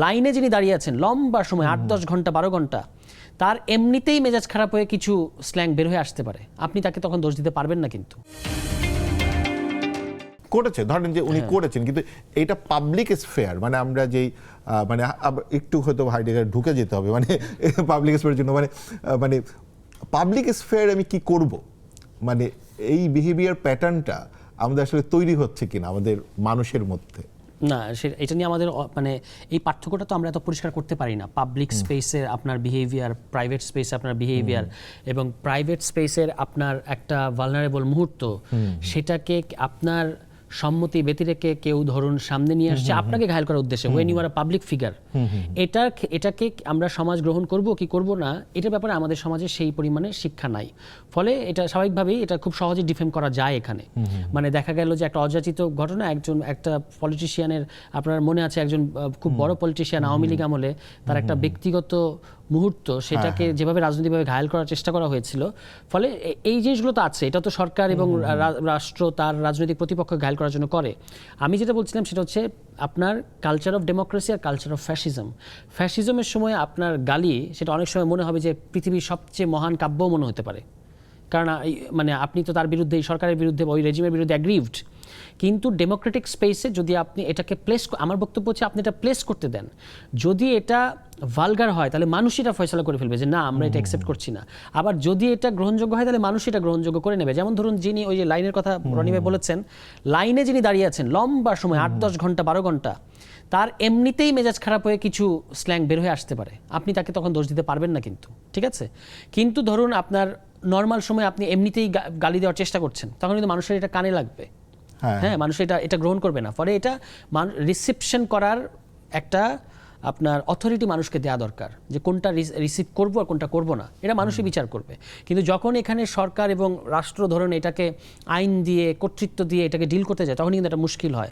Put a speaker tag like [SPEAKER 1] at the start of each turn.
[SPEAKER 1] লাইনে যিনি দাঁড়িয়ে আছেন লম্বা সময় ৮-১০ ঘন্টা ১২ ঘন্টা, তার এমনিতেই মেজাজ খারাপ হয়ে কিছু স্ল্যাং বের হয়ে আসতে পারে, আপনি তাকে তখন দোষ দিতে পারবেন না। কিন্তু
[SPEAKER 2] করেছে, ধরেন যে উনি করেছেন, কিন্তু এটা পাবলিক স্ফেয়ার, মানে আমরা যেই মানে একটু হয়তো হাইডেগার ঢুকে যেতে হবে, মানে পাবলিক স্ফেয়ারের জন্য, মানে পাবলিক স্ফেয়ার আমি কি করব, মানে এই বিহেভিয়ার প্যাটার্নটা আমাদের আসলে তৈরি হচ্ছে কিনা আমাদের মানুষের মধ্যে।
[SPEAKER 1] না, এটা নিয়ে আমাদের মানে এই পার্থক্যটা তো আমরা এত পরিষ্কার করতে পারি না। পাবলিক স্পেসে আপনার বিহেভিয়ার, প্রাইভেট স্পেসে আপনার বিহেভিয়ার, এবং প্রাইভেট স্পেসের আপনার একটা ভালনারেবল মুহূর্ত, সেটাকে আপনার সম্মতি ব্যতিরেকে কেউ ধরুন সামনে নিয়ে আসছে আপনাকে ঘায়ল করার উদ্দেশ্যে, when you are a public figure, এটাকে আমরা সমাজ গ্রহণ করব কি করব না, এটার ব্যাপারে আমাদের সমাজে সেই পরিমাণে শিক্ষা নাই। ফলে এটা স্বাভাবিকভাবেই এটা খুব সহজে ডিফেম করা যায় এখানে। মানে দেখা গেল যে একটা অযাচিত ঘটনা, একটা পলিটিশিয়ানের, আপনার মনে আছে একজন খুব বড় পলিটিশিয়ান আওয়ামী লীগ আমলে, তার একটা ব্যক্তিগত মুহূর্ত, সেটাকে যেভাবে রাজনৈতিকভাবে ঘায়ল করার চেষ্টা করা হয়েছিল। ফলে এই জিনিসগুলো তো আছে, এটা তো সরকার এবং রাষ্ট্র তার রাজনৈতিক প্রতিপক্ষ ঘায়ল করার জন্য করে। আমি যেটা বলছিলাম সেটা হচ্ছে আপনার কালচার অফ ডেমোক্রেসি আর কালচার অফ ফ্যাসিজমের সময় আপনার গালি, সেটা অনেক সময় মনে হবে যে পৃথিবীর সবচেয়ে মহান কাব্য মনে হতে পারে, কারণ মানে আপনি তো তার বিরুদ্ধে, সরকারের বিরুদ্ধে, ওই রেজিমের বিরুদ্ধে অ্যাগ্রিভড। কিন্তু ডেমোক্রেটিক স্পেসে যদি আপনি এটাকে আমার বক্তব্য হচ্ছে আপনি এটা প্লেস করতে দেন। যদি এটা ভালগার হয় তাহলে মানুষ এটা ফয়সালা করে ফেলবে যে না, আমরা এটা অ্যাকসেপ্ট করছি না। আবার যদি এটা গ্রহণযোগ্য হয় তাহলে মানুষ এটা গ্রহণযোগ্য করে নেবে। যেমন ধরুন, যিনি ওই যে লাইনের কথা রনি ভাই বলেছেন, লাইনে যিনি দাঁড়িয়ে আছেন লম্বা সময় ৮-১০ ঘন্টা ১২ ঘন্টা, তার এমনিতেই মেজাজ খারাপ হয়ে কিছু স্ল্যাং বের হয়ে আসতে পারে, আপনি তাকে তখন দোষ দিতে পারবেন না। কিন্তু ঠিক আছে, কিন্তু ধরুন আপনার নর্মাল সময় আপনি এমনিতেই গালি দেওয়ার চেষ্টা করছেন, তখন কিন্তু মানুষের এটা কানে লাগবে। হ্যাঁ, মানুষ এটা গ্রহণ করবে না। ফলে এটা রিসিপশন করার একটা আপনার অথরিটি মানুষকে দেওয়া দরকার, যে কোনটা রিসিভ করবো আর কোনটা করবো না, এটা মানুষই বিচার করবে। কিন্তু যখন এখানে সরকার এবং রাষ্ট্র ধরুন এটাকে আইন দিয়ে, কর্তৃত্ব দিয়ে এটাকে ডিল করতে যায়, তখন কিন্তু এটা মুশকিল হয়।